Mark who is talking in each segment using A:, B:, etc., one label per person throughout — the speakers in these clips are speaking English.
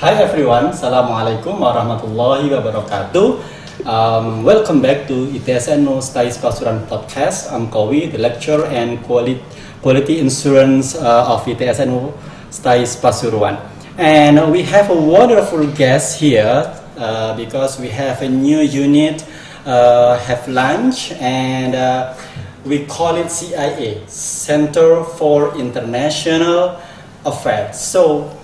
A: Hi everyone, Assalamualaikum warahmatullahi wabarakatuh. Welcome back to ITS UNU-STAIS Pasuruan podcast. I'm Kowi, the lecturer and quality insurance of ITS UNU-STAIS Pasuruan. And we have a wonderful guest here because we have a new unit, have lunch, and we call it CIA, Center for International Affairs. So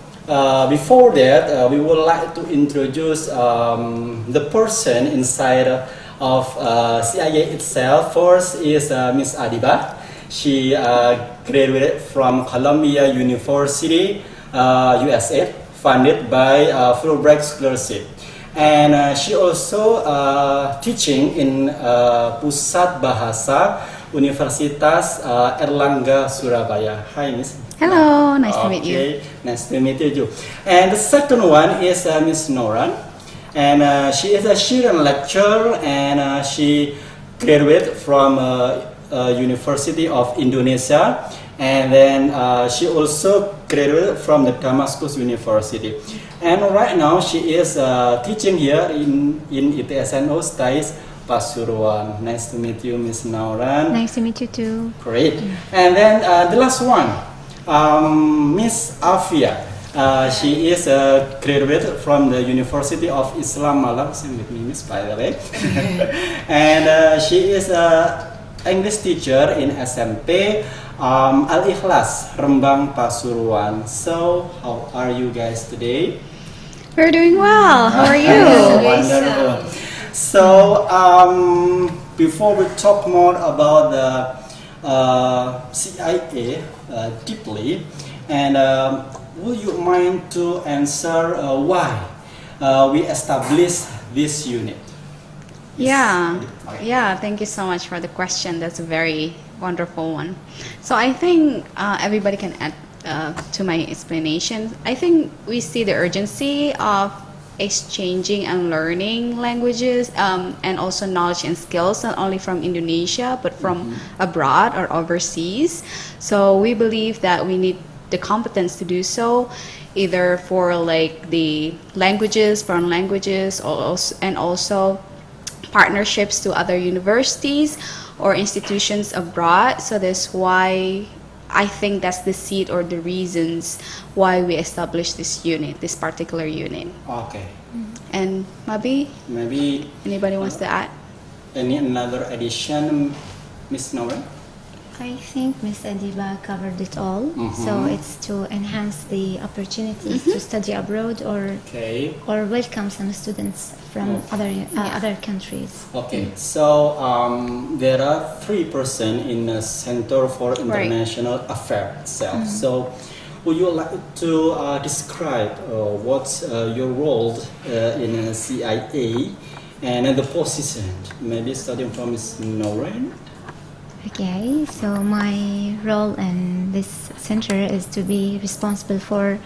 A: before that, we would like to introduce the person inside of CIA itself. First is Miss Adiba. She graduated from Columbia University, USA, funded by Fulbright Scholarship. And she also teaching in Pusat Bahasa Universitas Erlangga, Surabaya. Hi, Miss.
B: Hello, nice to meet you.
A: Nice to meet you. And the second one is Miss Noran, and she is a Syrian lecturer, and she graduated from University of Indonesia, and then she also graduated from the Damascus University. And right now she is teaching here in ITS UNU-STAIS Pasuruan. Nice to meet you, Miss Noran.
B: Nice to meet you too.
A: Great. And then the last one, Miss Afia. She is a graduate from the University of Islam Malang. Same with me, Miss, by the way. And she is an English teacher in SMP Al-Ikhlas, Rembang, Pasuruan. So, how are you guys today?
B: We're doing well. How are you?
A: Wonderful. So, before we talk more about the CIA deeply, and would you mind to answer why we established this unit?
B: Yeah, thank you so much for the question. That's a very wonderful one. So I think everybody can add to my explanation. I think we see the urgency of exchanging and learning languages and also knowledge and skills, not only from Indonesia but from abroad or overseas. So we believe that we need the competence to do so, either for like the languages, foreign languages, and also partnerships to other universities or institutions abroad. So that's why I think that's the seed or the reasons why we established this unit, this particular unit.
A: Okay.
B: And maybe anybody wants to add?
A: Any another addition, Miss Nora?
C: I think Ms. Adiba covered it all. So it's to enhance the opportunities to study abroad or welcome some students from other countries.
A: Okay, so there are 3 persons in the Center for International Affairs itself. So would you like to describe what's your role in CIA and the position? Maybe starting from Ms. Noreen.
C: Okay, so my role in this center is to be responsible for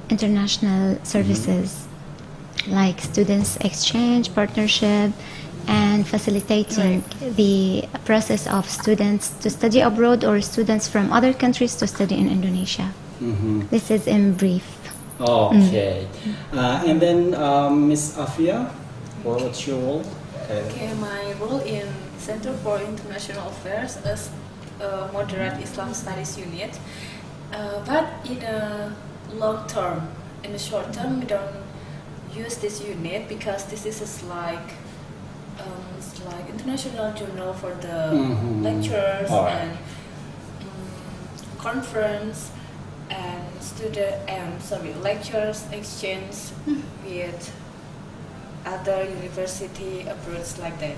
C: international services like students exchange, partnership, and facilitating the process of students to study abroad or students from other countries to study in Indonesia. This is in brief.
A: Okay. And then Miss Afia, what's your role?
D: Okay, my role in Center for International Affairs is a moderate Islam studies unit, but in the long term, in the short term, we don't use this unit because this is like international journal for the lectures and conference and lectures exchange with other university abroad like that.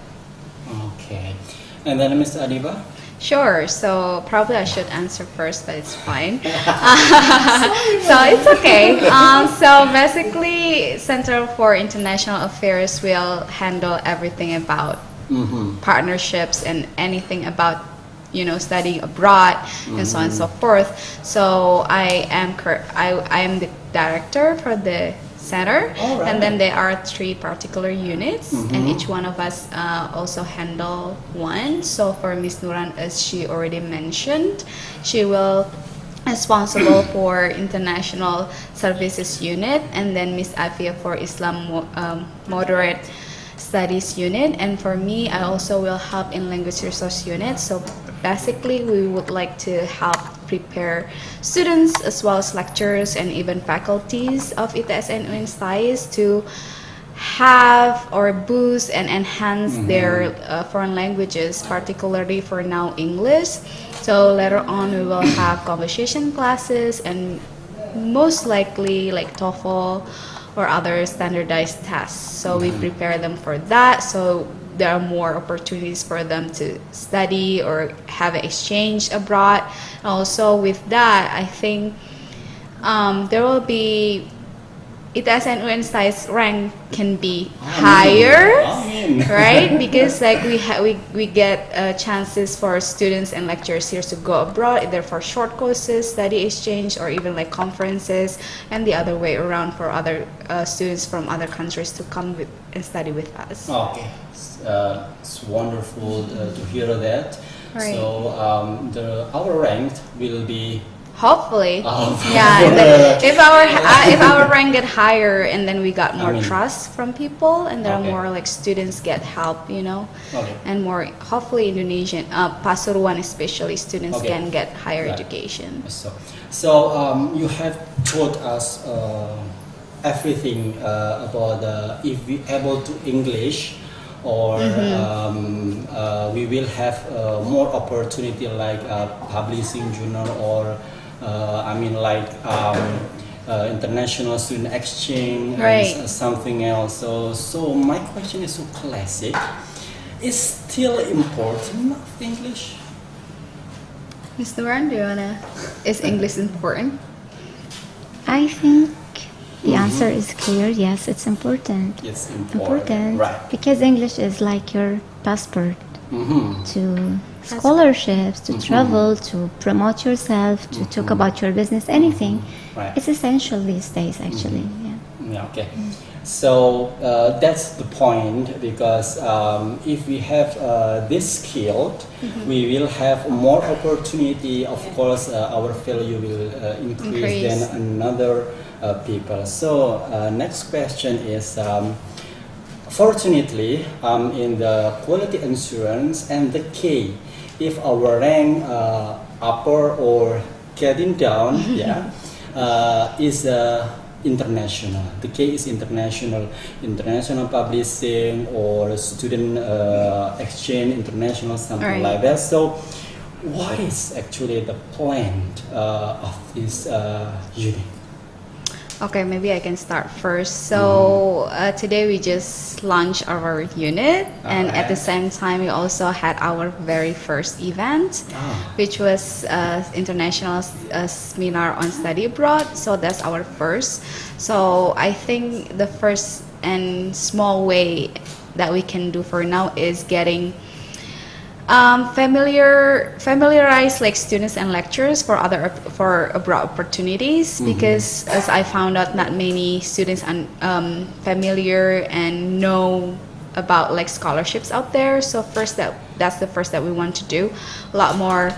A: Okay. And then Ms. Adiba?
B: Sure, so probably I should answer first, but it's fine. So it's okay. So basically, Center for International Affairs will handle everything about partnerships and anything about studying abroad and so on and so forth. So I am the director for the center, and then there are 3 particular units, and each one of us also handle one. So for Miss Nuran, as she already mentioned, she will responsible for International Services Unit, and then Miss Afia for Moderate Studies Unit, and for me, I also will help in Language Resource Unit. So basically, we would like to help prepare students as well as lecturers and even faculties of ITS and UNU-STAIS to have or boost and enhance their foreign languages, particularly for now English. So later on we will have conversation classes and most likely like TOEFL or other standardized tests. So we prepare them for that, so there are more opportunities for them to study or have an exchange abroad. Also with that, I think there will be ITS and UNU-STAIS rank can be higher, right? Because like we get chances for students and lecturers here to go abroad, either for short courses, study exchange, or even like conferences, and the other way around for other students from other countries to come and study with us.
A: Okay, it's wonderful to hear that.
B: Right.
A: So our rank will be.
B: Hopefully,
A: Oh.
B: yeah. And then if our rank get higher, and then we got more trust from people, and there are more like students get help, you know, and more hopefully Indonesian, Pasuruan especially students can get higher education.
A: So you have taught us everything about if we able to English, or we will have more opportunity like publishing journal or. International student exchange, and something else. So my question is so classic. Is still important English?
B: Mr. Ran, do you wanna? Is English important?
C: I think the answer is clear. Yes, it's important.
A: It's important. Right.
C: Because English is like your passport to scholarships, to travel, to promote yourself, to talk about your business, anything.
A: Right.
C: It's essential these days, actually.
A: Yeah. Okay. So that's the point, because if we have this skill, we will have more opportunity. Of course, our value will increase than another people. So next question is. Fortunately, in the quality assurance and the K, if our rank upper or getting down, is international. The K is international publishing or student exchange, international, something like that. So, what is actually the plan of this unit?
B: Okay, maybe I can start first. So today we just launched our unit, and at the same time we also had our very first event, which was international seminar on study abroad. So that's our first. So I think the first and small way that we can do for now is getting familiarize like students and lecturers for abroad opportunities, because as I found out, not many students are familiar and know about like scholarships out there. So that's the first that we want to do, a lot more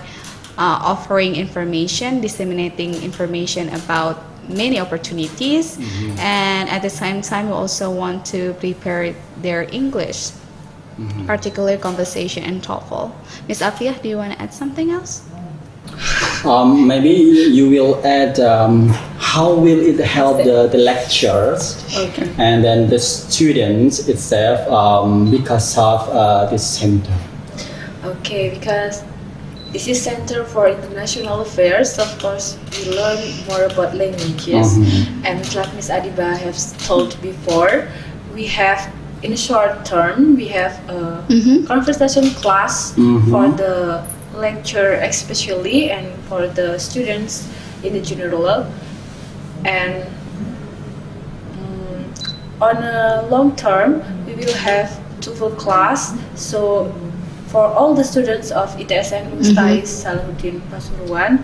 B: offering information, disseminating information about many opportunities, and at the same time we also want to prepare their English. Particularly conversation and TOEFL. Ms. Afia, do you want to add something else?
A: Maybe you will add how will it help the lecturers and then the students itself because of this center.
D: Okay, because this is Center for International Affairs. Of course, we learn more about languages, and like Ms. Adiba has told before, we have. In the short term, we have a conversation class for the lecturer especially, and for the students in the general. And on a long term, we will have TOEFL class. So for all the students of ITS and UNU-STAIS Salahuddin Pasuruan,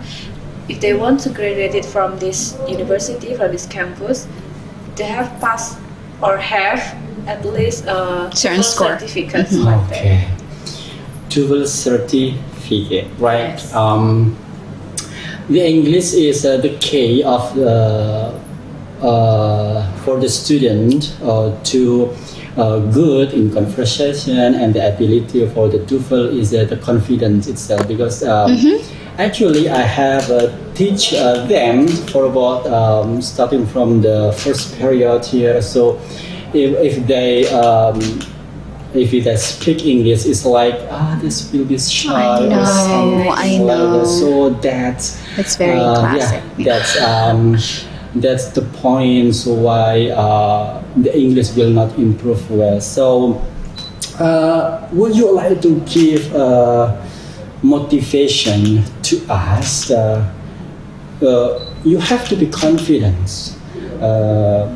D: if they want to graduate from this university, from this campus, they have passed or have at least a
B: certain score
D: certificates like that.
A: TOEFL certificate, right?
D: Yes.
A: the English is the key of for the student to good in conversation, and the ability for the TOEFL is the confidence itself, because actually I have teach them for about starting from the first period here. So if they speak English, it's like this will be shy.
B: I know.
A: So that's
B: very classic.
A: That's the point. So why the English will not improve well. So would you like to give motivation to us? You have to be confident.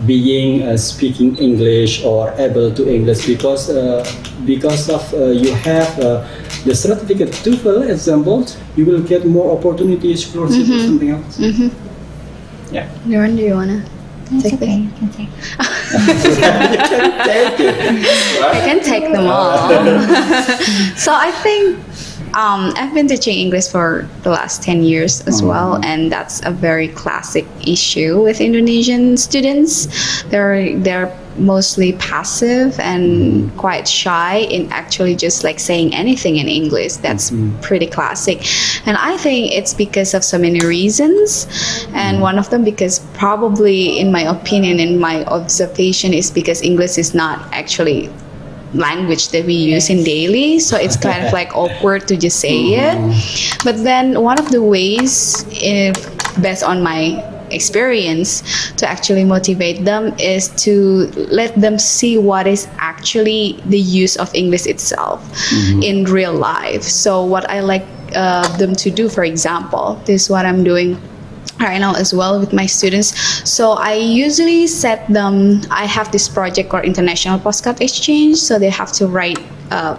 A: Being speaking English or able to English, because of you have the certificate TOEFL example, you will get more opportunities, scholarship or something else. Yeah.
B: Lauren, do you wanna
C: It's
B: take
C: okay, you can take.
A: You can take it.
B: I can take them all. So I think I've been teaching English for the last 10 years as well, and that's a very classic issue with Indonesian students. They're mostly passive and quite shy in actually just like saying anything in English. That's pretty classic, and I think it's because of so many reasons, and one of them, because probably in my opinion, in my observation, is because English is not actually language that we use in daily, so it's kind of like awkward to just say it. But then one of the ways, based on my experience, to actually motivate them is to let them see what is actually the use of English itself in real life. So what I like them to do, for example, this is what I'm doing right now as well with my students. So I usually set them, I have this project called International Postcard Exchange, so they have to write a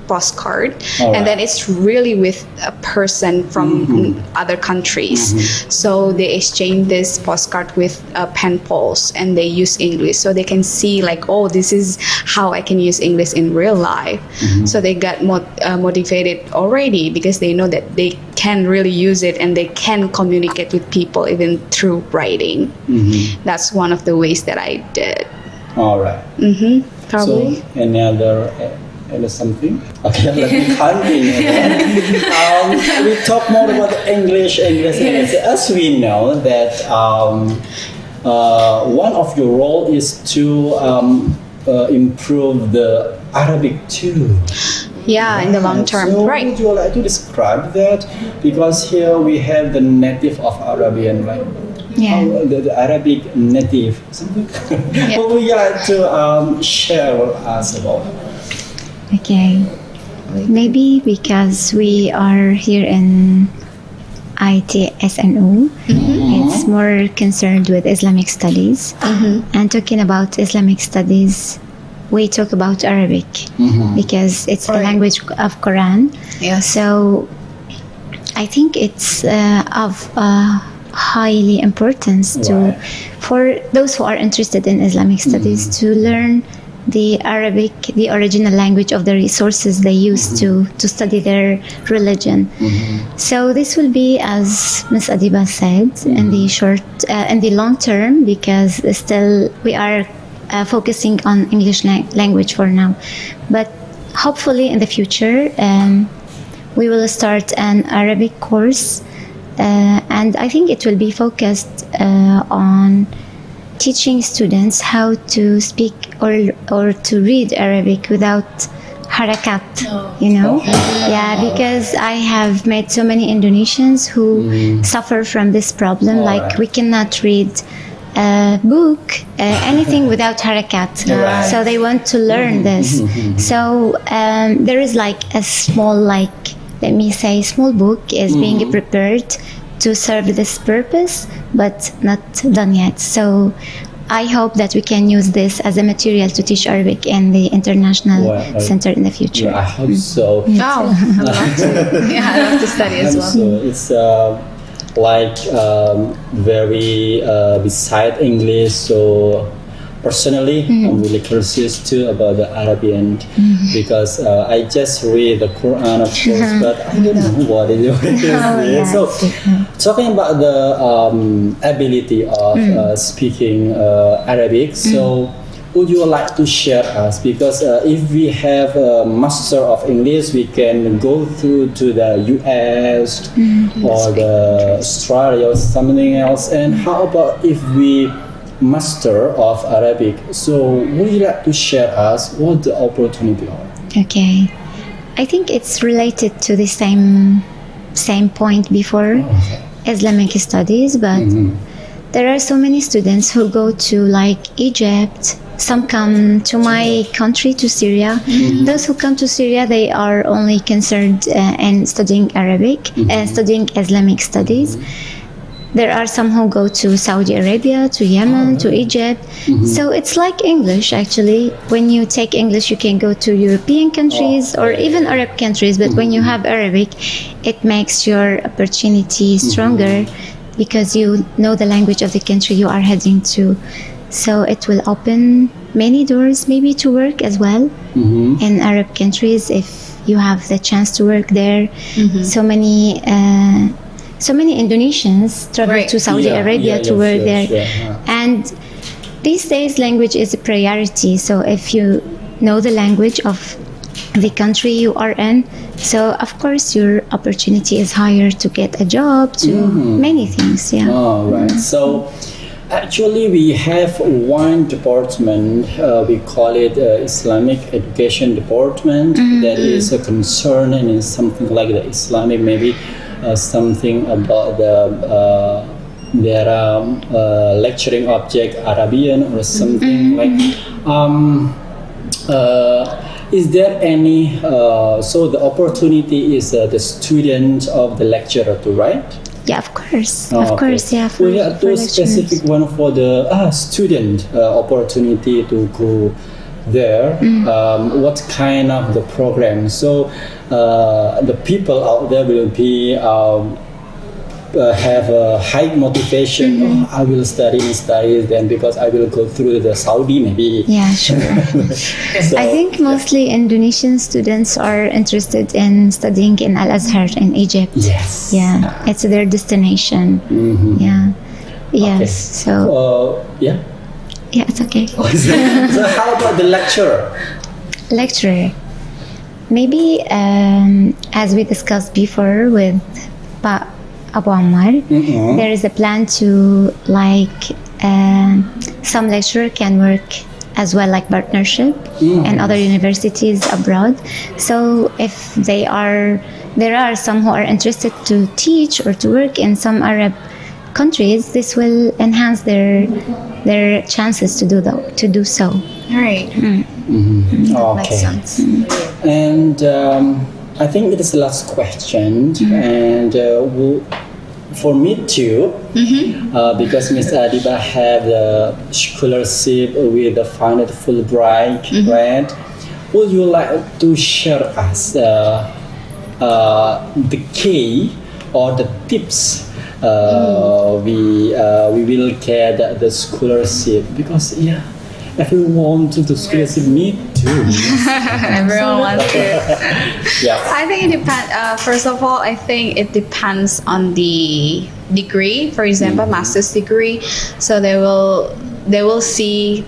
B: postcard, and then it's really with a person from other countries. So they exchange this postcard with pen pals, and they use English, so they can see like, oh, this is how I can use English in real life. So they got motivated already, because they know that they can really use it and they can communicate with people even through writing. That's one of the ways that I did.
A: All right.
B: Probably.
A: So and something. Okay, let me continue. We talk more about English. As we know that one of your role is to improve the Arabic too.
B: Yeah, in the long term,
A: so
B: right?
A: Would you like to describe that? Because here we have the native of Arabian, right?
C: Yeah.
A: The Arabic native. Something. Would you like to share with us about?
C: Okay. Maybe because we are here in ITSNU, it's more concerned with Islamic studies. And talking about Islamic studies, we talk about Arabic because it's the language of Quran.
B: Yes.
C: So I think it's of highly importance for those who are interested in Islamic studies to learn the Arabic, the original language of the resources they use to study their religion. So this will be, as Ms. Adiba said, in the long term, because still we are focusing on English language for now. But hopefully in the future, we will start an Arabic course, and I think it will be focused on teaching students how to speak or to read Arabic without harakat, because I have met so many Indonesians who suffer from this problem. Like we cannot read a book, anything without harakat. So they want to learn this. So there is like a small, let me say, small book is being prepared to serve this purpose, but not done yet. So I hope that we can use this as a material to teach Arabic in the International Center in the future.
A: Yeah, I hope so.
B: Oh, I love to. Yeah, I love to study as well.
A: So it's very beside English. So personally, I'm really curious too about the Arabian because I just read the Quran, of course, but I don't know what it is.
C: yes.
A: So, talking about the ability of speaking Arabic, so would you like to share us? Because if we have a master of English, we can go through to the US or the Australia or something else. And how about if we master of Arabic? So would you like to share us what the opportunity are?
C: Okay. I think it's related to the same point before Islamic studies, but there are so many students who go to like Egypt. Some come to my country, to Syria. Those who come to Syria, they are only concerned in studying Arabic and studying Islamic studies. There are some who go to Saudi Arabia, to Yemen, to Egypt. So it's like English, actually. When you take English, you can go to European countries or even Arab countries. But when you have Arabic, it makes your opportunity stronger because you know the language of the country you are heading to. So it will open many doors, maybe to work as well in Arab countries if you have the chance to work there. So many Indonesians travel to Saudi Arabia to work there. And these days, language is a priority. So if you know the language of the country you are in, so of course your opportunity is higher to get a job, to many things.
A: All right. So actually, we have one department, we call it Islamic Education Department, that is concerned in something like the Islamic, maybe something about their lecturing object, Arabian or something like. Is there any, so the opportunity is the student of the lecturer to write?
C: Yeah, of course. Of course, yeah.
A: We have those specific one for the student opportunity to go there. What kind of the program? So the people out there will be have a high motivation. I will study then because I will go through the Saudi maybe.
C: Yeah, sure.
A: So,
C: I think mostly Indonesian students are interested in studying in Al-Azhar in Egypt.
A: Yes.
C: Yeah, it's their destination. Yeah. Yes.
A: Okay.
C: So.
A: Yeah.
C: Yeah, it's okay.
A: So how about the lecturer?
C: Lecturer. Maybe as we discussed before with Abu Ammar, there is a plan to like some lecturer can work as well, like partnership and other universities abroad. So if there are some who are interested to teach or to work in some Arab countries, this will enhance their chances to do so.
B: All right.
A: Okay.
B: Makes sense.
A: And I think it is the last question, and for me too, because Ms. Adiba had the scholarship with the final Fulbright grant. Would you like to share us the key or the tips we will get the scholarship? Because everyone wants to scholarship, me too.
B: Everyone wants to.
A: Yeah.
B: I think it depends. First of all, I think it depends on the degree. For example, master's degree. So they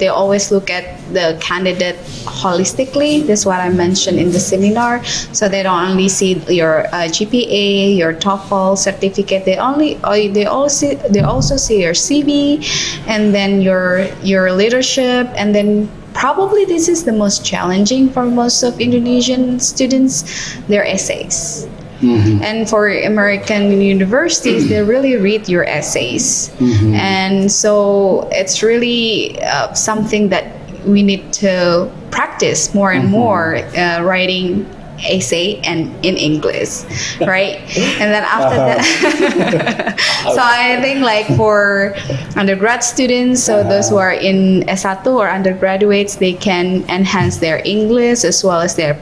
B: always look at the candidate holistically. That's what I mentioned in the seminar. So they don't only see your GPA, your TOEFL certificate. They also see your CV, and then your leadership, and then probably this is the most challenging for most of Indonesian students, their essays. And for American universities, they really read your essays. And so it's really something that we need to practice more and more, writing essay and in English, right? And then after that, so I think like for undergrad students, so those who are in S1 or undergraduates, they can enhance their English as well as their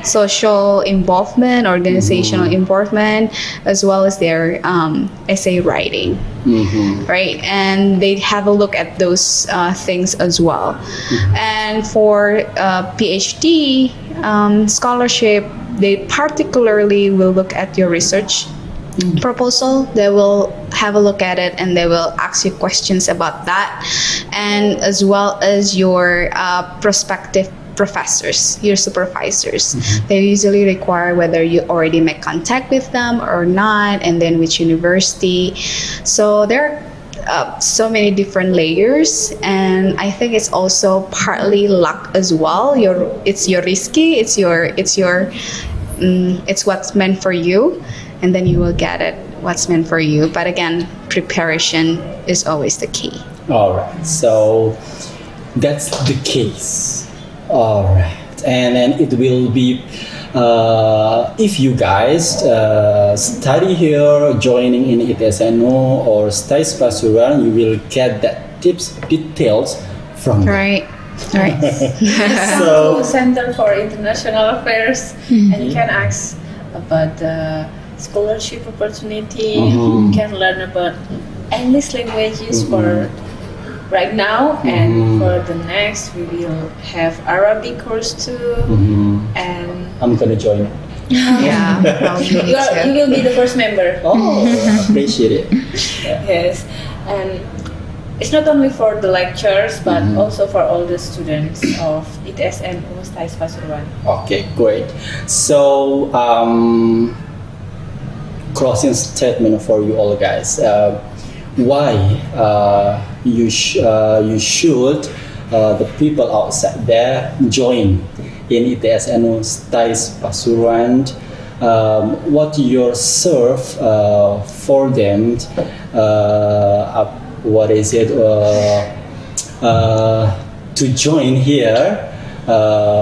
B: social involvement, organizational involvement, as well as their essay writing. Right, and they have a look at those things as well. And for PhD scholarship, they particularly will look at your research proposal. They will have a look at it and they will ask you questions about that, and as well as your prospective professors, your supervisors. They usually require whether you already make contact with them or not, and then which university. So there are so many different layers, and I think it's also partly luck as well. It's your risky, it's what's meant for you, and then you will get it what's meant for you. But again, preparation is always the key.
A: All right, so that's the case. All right, and then it will be if you guys study here, joining in ITS UNU or STAIS Pasuruan, you will get that details from them.
B: Right.
D: So Center for International Affairs, and you can ask about the scholarship opportunity. You can learn about English languages for right now, and for the next we will have Arabic course too. And
A: I'm gonna join.
B: Yeah, probably
D: you will be the first member.
A: Oh, appreciate it.
D: Yes, and it's not only for the lectures but also for all the students of ITS UNU-STAIS Pasuruan.
A: Okay, great. So, closing statement for you all guys. Why you should the people outside there join in ITS UNU-STAIS Pasuruan? What you serve for them? What is it? To join here,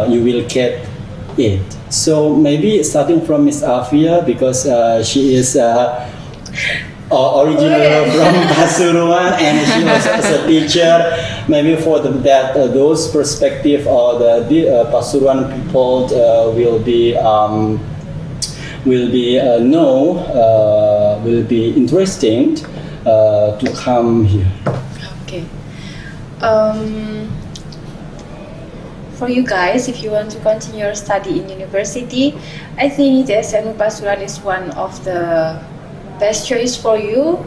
A: you will get it. So maybe starting from Miss Afia, because she is original from Pasuruan and she also is a teacher. Maybe for those perspective or the Pasuruan people will be interesting to come here.
D: Okay. For you guys, if you want to continue your study in university, I think ITS UNU Pasuruan is one of the best choice for you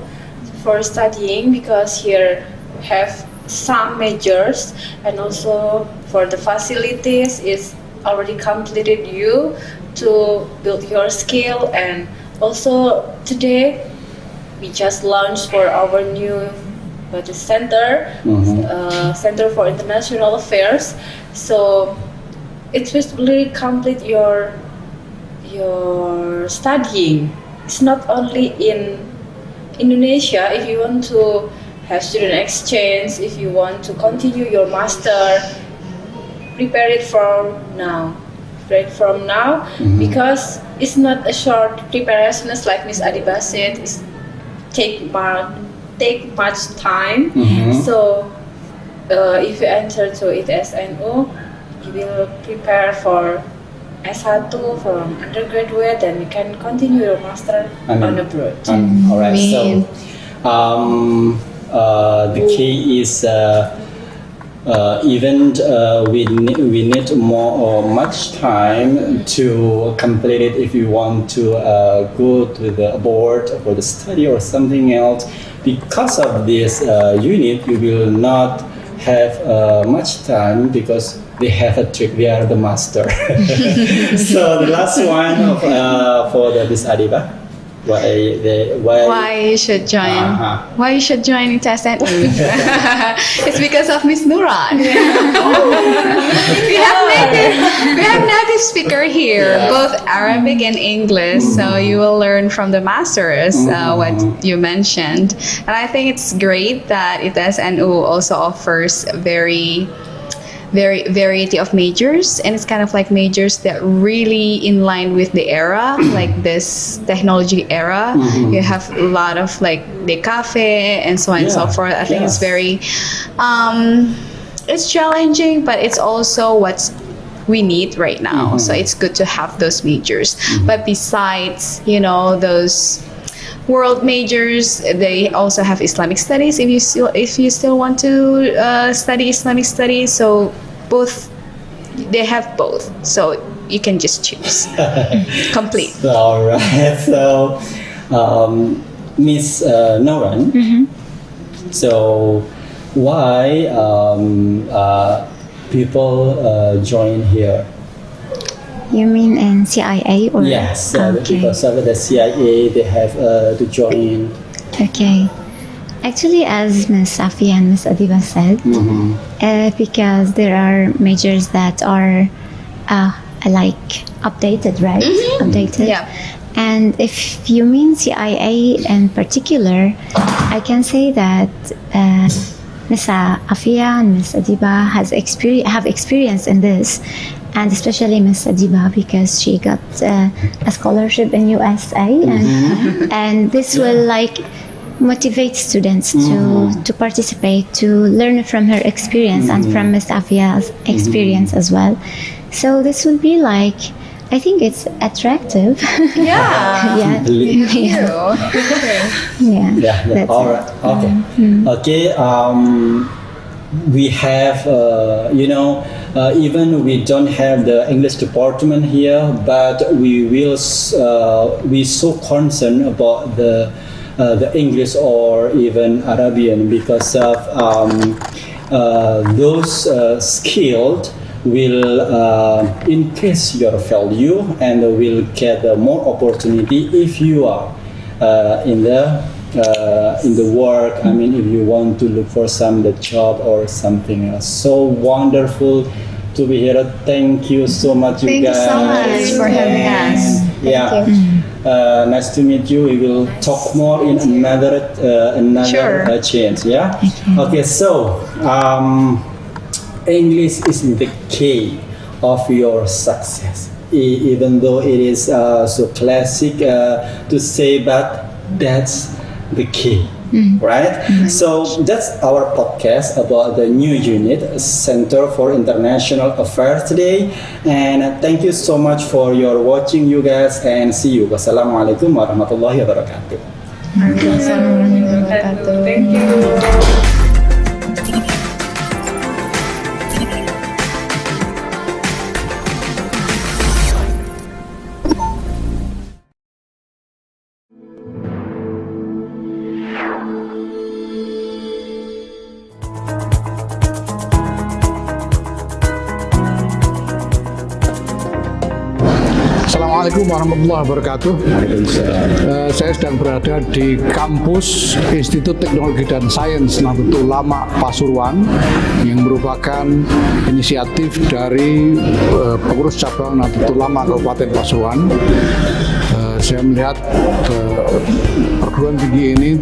D: for studying, because here have some majors, and also for the facilities is already completed you to build your skill. And also today we just launched for our new center, Center for International Affairs. So it will really complete your studying. It's not only in Indonesia. If you want to have student exchange, if you want to continue your master, prepare it from now. Because it's not a short preparation like Miss Adiba said. It's take much time. So if you enter to ITS UNU, you will prepare for S1 from undergraduate, then you can continue your master on abroad.
A: All right. So the key is even we need much time to complete it. If you want to go to the board for the study or something else, because of this unit, you will not have much time, because they have a trick. They are the master. So the last one for this Adiba,
B: why you should join? Why you should join ITS UNU? It's because of Miss Nuran. we have native speaker here, both Arabic and English. So you will learn from the masters what you mentioned, and I think it's great that ITS UNU also offers very variety of majors, and it's kind of like majors that really in line with the era, like this technology era. You have a lot of like the cafe and so on and so forth. I think it's very it's challenging, but it's also what's we need right now. So it's good to have those majors. But besides, those world majors, they also have Islamic studies if you still want to study Islamic studies. So they have both. So you can just choose. Complete.
A: All right. So, Miss Noran. So, why people join here?
C: You mean in CIA or?
A: Yes,
C: Okay.
A: because of the CIA, they have to join.
C: Okay. Actually, as Ms. Safi and Ms. Adiba said, because there are majors that are like updated, right? Updated.
B: Yeah.
C: And if you mean CIA in particular, I can say that Ms. Afia and Ms. Adiba have experience in this, and especially Ms. Adiba because she got a scholarship in USA, and this will like motivate students to participate, to learn from her experience and from Ms. Afia's experience as well. So this will be like, I think it's attractive.
B: Yeah.
C: Yeah. Yeah.
A: Yeah.
C: That's
A: All
C: it.
A: right. Okay. Okay. We have, even we don't have the English department here, but we so concerned about the English or even Arabian because of those skilled will increase your value and will get more opportunity if you are in the work. I mean, if you want to look for the job or something else. So wonderful to be here. Thank you so much, you
B: Thank you
A: guys.
B: so much for having us.
A: Yeah. Nice to meet you. We will talk more in another
B: Sure.
A: chance. Yeah. Okay. So English is the key of your success. Even though it is so classic to say, but that's the key. Right? So that's our podcast about the new unit, Center for International Affairs today. And thank you so much for your watching, you guys, and see you. Wassalamualaikum warahmatullahi wabarakatuh.
D: Thank you.
E: Assalamualaikum warahmatullahi wabarakatuh. Saya sedang berada di kampus Institut Teknologi dan Sains Nahdlatul Ulama Pasuruan yang merupakan inisiatif dari pengurus cabang Nahdlatul Ulama Kabupaten Pasuruan. Saya melihat perguruan tinggi ini